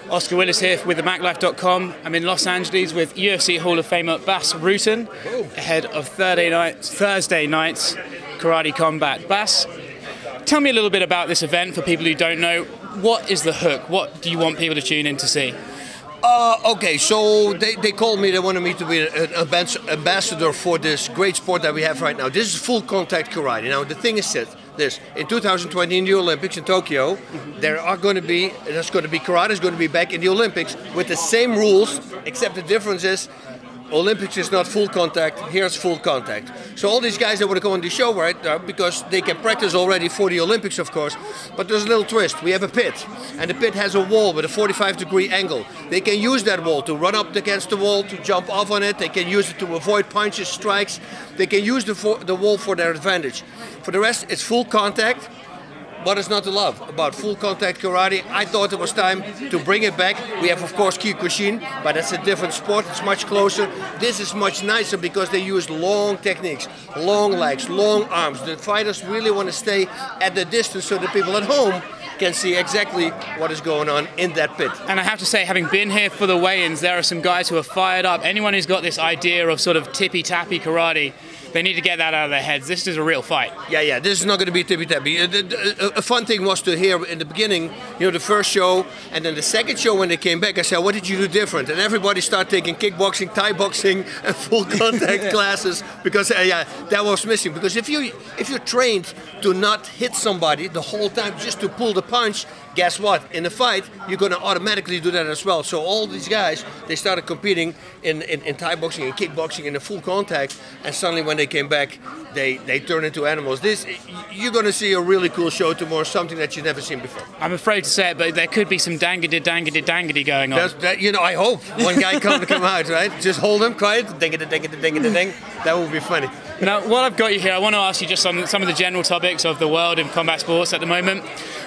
Oscar Willis here with TheMacLife.com. I'm in Los Angeles with UFC Hall of Famer Bas Rutten ahead of Thursday night's karate combat. Bas, tell me a little bit about this event for people who don't know. What is the hook? What do you want people to tune in to see? Okay, so they called me, they wanted me to be an ambassador for this great sport that we have right now. This is full contact karate. Now the thing is this, in 2020 in the Olympics in Tokyo, there's going to be karate is going to be back in the Olympics with the same rules, except the difference is Olympics is not full contact, here's full contact. So all these guys that want to go on the show right now, because they can practice already for the Olympics of course, but there's a little twist. We have a pit, and the pit has a wall with a 45-degree angle. They can use that wall to run up against the wall, to jump off on it. They can use it to avoid punches, strikes. They can use the wall for their advantage. For the rest, it's full contact. What is not to love about full contact karate? I thought it was time to bring it back. We have of course Kyokushin, but it's a different sport, it's much closer. This is much nicer because they use long techniques, long legs, long arms. The fighters really want to stay at the distance so the people at home can see exactly what is going on in that pit. And I have to say, having been here for the weigh-ins, there are some guys who are fired up. Anyone who's got this idea of sort of tippy-tappy karate, they need to get that out of their heads. This is a real fight. Yeah, this is not going to be tippy-tappy. A fun thing was to hear in the beginning, the first show, and then the second show when they came back, I said, what did you do different? And everybody started taking kickboxing, Thai boxing, and full contact classes, because that was missing. Because if you're trained to not hit somebody the whole time, just to pull the punch, guess what? In a fight, you're going to automatically do that as well. So all these guys, they started competing in Thai boxing and kickboxing in the full contact, and suddenly when they came back, they turned into animals. You're going to see a really cool show tomorrow, something that you've never seen before. I'm afraid to say it, but there could be some dangity going on. I hope one guy come out, right? Just hold him quiet, ding. That would be funny. Now, while I've got you here, I want to ask you just on some of the general topics of the world in combat sports at the moment.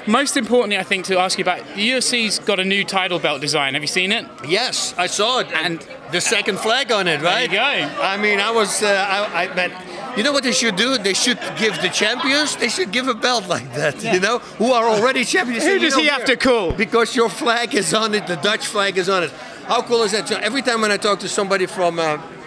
Most importantly, I think, to ask you about, the UFC's got a new title belt design. Have you seen it? Yes, I saw it. And the second flag on it, right? There you go. I mean, I meant, you know what they should do? They should give the champions, they should give a belt like that, who are already champions. Who does he have to call? Because your flag is on it, the Dutch flag is on it. How cool is that? So every time when I talk to somebody from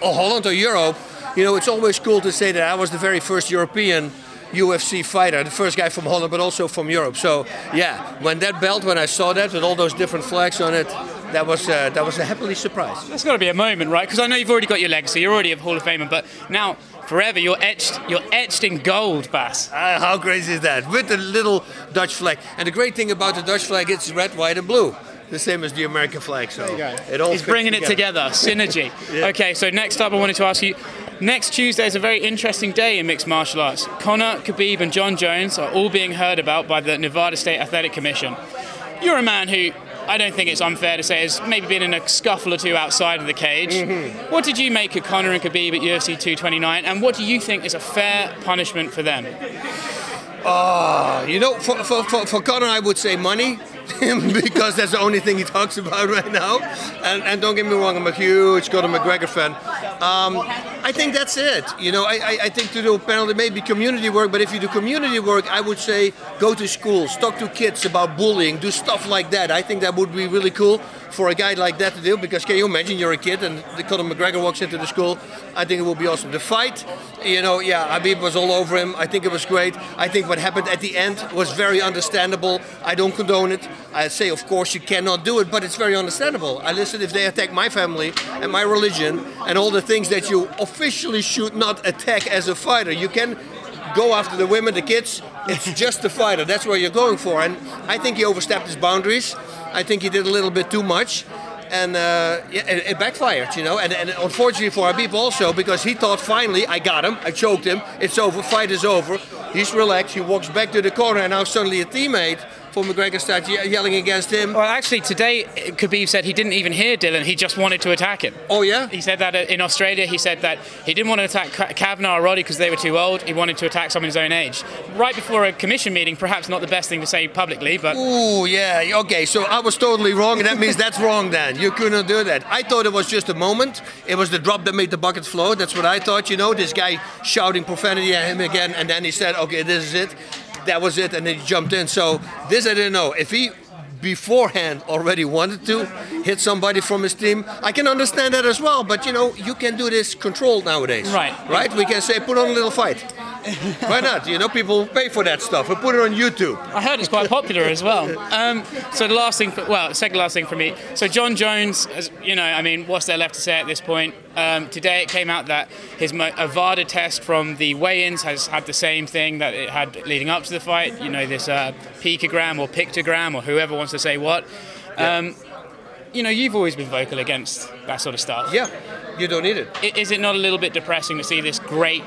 Holland or Europe, it's always cool to say that I was the very first European UFC fighter, the first guy from Holland, but also from Europe. So yeah, when I saw that with all those different flags on it, that was a happily surprise. That's got to be a moment, right? Because I know you've already got your legacy, you're already a Hall of Famer, but now forever you're etched in gold, Bas. How crazy is that? With the little Dutch flag. And the great thing about the Dutch flag, it's red, white, and blue. The same as the American flag. So it all He's bringing it together, synergy. Yeah. Okay, so next up I wanted to ask you, next Tuesday is a very interesting day in mixed martial arts. Conor, Khabib and John Jones are all being heard about by the Nevada State Athletic Commission. You're a man who, I don't think it's unfair to say, has maybe been in a scuffle or two outside of the cage. What did you make of Conor and Khabib at UFC 229, and what do you think is a fair punishment for them? For Conor I would say money. Because that's the only thing he talks about right now. And don't get me wrong, I'm a huge Conor McGregor fan. I think that's it. I think to do a penalty, maybe community work, but if you do community work, I would say go to schools, talk to kids about bullying, do stuff like that. I think that would be really cool for a guy like that to do, because can you imagine you're a kid and Conor McGregor walks into the school? I think it would be awesome. The fight, Khabib was all over him. I think it was great. I think what happened at the end was very understandable. I don't condone it. I say, of course, you cannot do it, but it's very understandable. If they attack my family and my religion and all the things that you officially should not attack as a fighter, you can go after the women, the kids. It's just a fighter. That's what you're going for. And I think he overstepped his boundaries. I think he did a little bit too much. And it backfired, and unfortunately for Khabib also, because he thought finally, I got him, I choked him, it's over, fight is over. He's relaxed, he walks back to the corner, and now suddenly a teammate for McGregor starts yelling against him. Well, actually, today Khabib said he didn't even hear Dylan, he just wanted to attack him. Oh, yeah? He said that in Australia, he said that he didn't want to attack Kavanagh or Roddy because they were too old, he wanted to attack someone his own age. Right before a commission meeting, perhaps not the best thing to say publicly, but... Ooh, yeah, okay, so I was totally wrong, and that means that's wrong then. You couldn't do that. I thought it was just a moment. It was the drop that made the bucket flow. That's what I thought, this guy shouting profanity at him again, and then he said, okay, this is it. That was it, and then he jumped in. So this I didn't know. If he beforehand already wanted to hit somebody from his team, I can understand that as well. But you know, you can do this controlled nowadays. Right? We can say, put on a little fight. Why not? You know, people pay for that stuff. We put it on YouTube. I heard it's quite popular as well. So the last thing, second last thing for me. So John Jones, you know, I mean, what's there left to say at this point? Today it came out that his Avada test from the weigh-ins has had the same thing that it had leading up to the fight. You know, this picogram or pictogram or whoever wants to say what. You know, you've always been vocal against that sort of stuff. Yeah, you don't need it. Is it not a little bit depressing to see this great,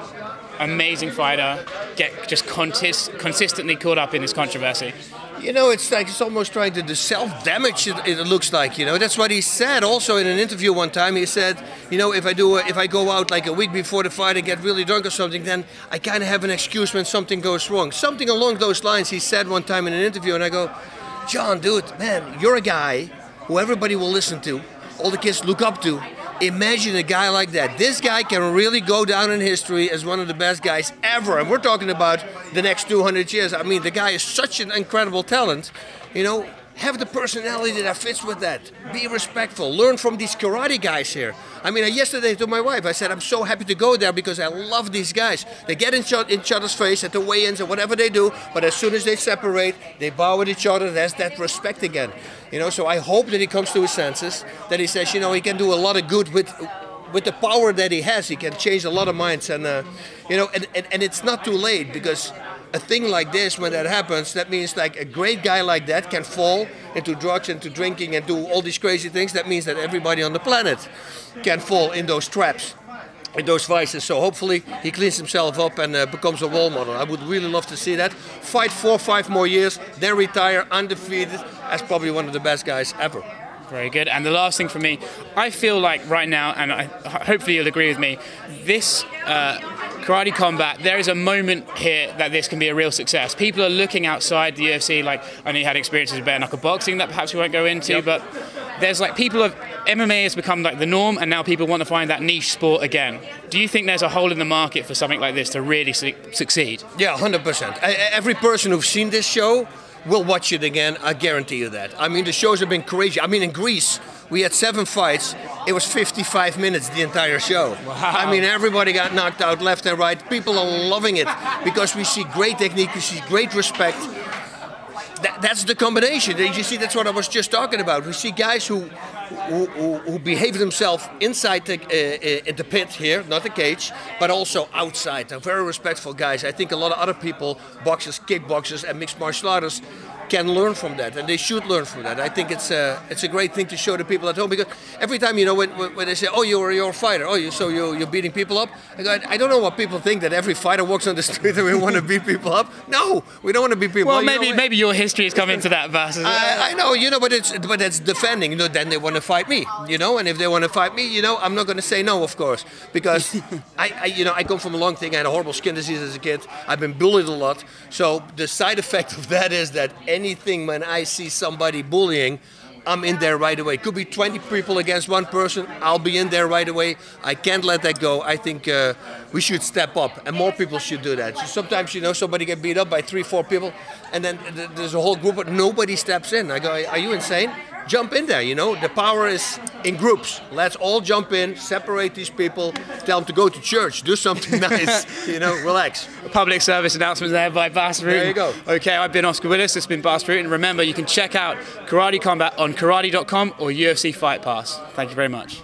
amazing fighter get just consistently caught up in this controversy? You know, it's like it's almost trying to do self-damage. It looks like, you know. That's what he said. Also in an interview one time, he said, you know, if I go out like a week before the fight and get really drunk or something, then I kind of have an excuse when something goes wrong. Something along those lines he said one time in an interview, and I go, John, dude, man, you're a guy who everybody will listen to, all the kids look up to. Imagine a guy like that. This guy can really go down in history as one of the best guys ever. And we're talking about the next 200 years. I mean, the guy is such an incredible talent. You know, have the personality that fits with that. Be respectful. Learn from these karate guys here. I mean, yesterday to my wife, I said, I'm so happy to go there because I love these guys. They get in each other's face at the weigh-ins or whatever they do, but as soon as they separate, they bow at each other. There's that respect again. You know, so I hope that he comes to his senses, that he says, you know, he can do a lot of good with the power that he has. He can change a lot of minds, and you know, and it's not too late, because a thing like this, when that happens, that means like a great guy like that can fall into drugs, into drinking, and do all these crazy things. That means that everybody on the planet can fall in those traps, in those vices. So hopefully he cleans himself up and becomes a role model. I would really love to see that. Fight 4 or 5 more years, then retire undefeated as probably one of the best guys ever. Very good. And the last thing for me, I feel like right now, and hopefully you'll agree with me, this karate combat, there is a moment here that this can be a real success. People are looking outside the UFC, like, I know you had experiences with bare knuckle boxing that perhaps we won't go into, but there's like MMA has become like the norm, and now people want to find that niche sport again. Do you think there's a hole in the market for something like this to really succeed? Yeah, 100%. Every person who's seen this show will watch it again, I guarantee you that. I mean, the shows have been crazy. I mean, in Greece, we had 7 fights. It was 55 minutes, the entire show. Wow. I mean, everybody got knocked out left and right. People are loving it because we see great technique, we see great respect. That's the combination. You see, that's what I was just talking about. We see guys who behave themselves inside the pit here, not the cage, but also outside. They're very respectful guys. I think a lot of other people, boxers, kickboxers, and mixed martial artists, can learn from that, and they should learn from that. I think it's a great thing to show the people at home, because every time, you know, when they say, "Oh, you're a fighter," "Oh, you're beating people up," I don't know what people think, that every fighter walks on the street and we want to beat people up. No, we don't want to beat people up. Well, maybe your history has come into that, Bas. I know, you know, but it's defending. You know, then they want to fight me, you know, and if they want to fight me, you know, I'm not going to say no, of course, because I come from a long thing. I had a horrible skin disease as a kid. I've been bullied a lot, so the side effect of that is that anything when I see somebody bullying, I'm in there right away. Could be 20 people against one person, I'll be in there right away. I can't let that go. I think we should step up, and more people should do that. So sometimes, you know, somebody get beat up by 3 or 4 people, and then there's a whole group, but nobody steps in. I go, are you insane? Jump in there, you know. The power is in groups. Let's all jump in, separate these people, tell them to go to church, do something nice, you know, relax. A public service announcement there by Bas Rutten. There you go. Okay, I've been Oscar Willis, this has been Bas Rutten. Remember, you can check out Karate Combat on karate.com or UFC Fight Pass. Thank you very much.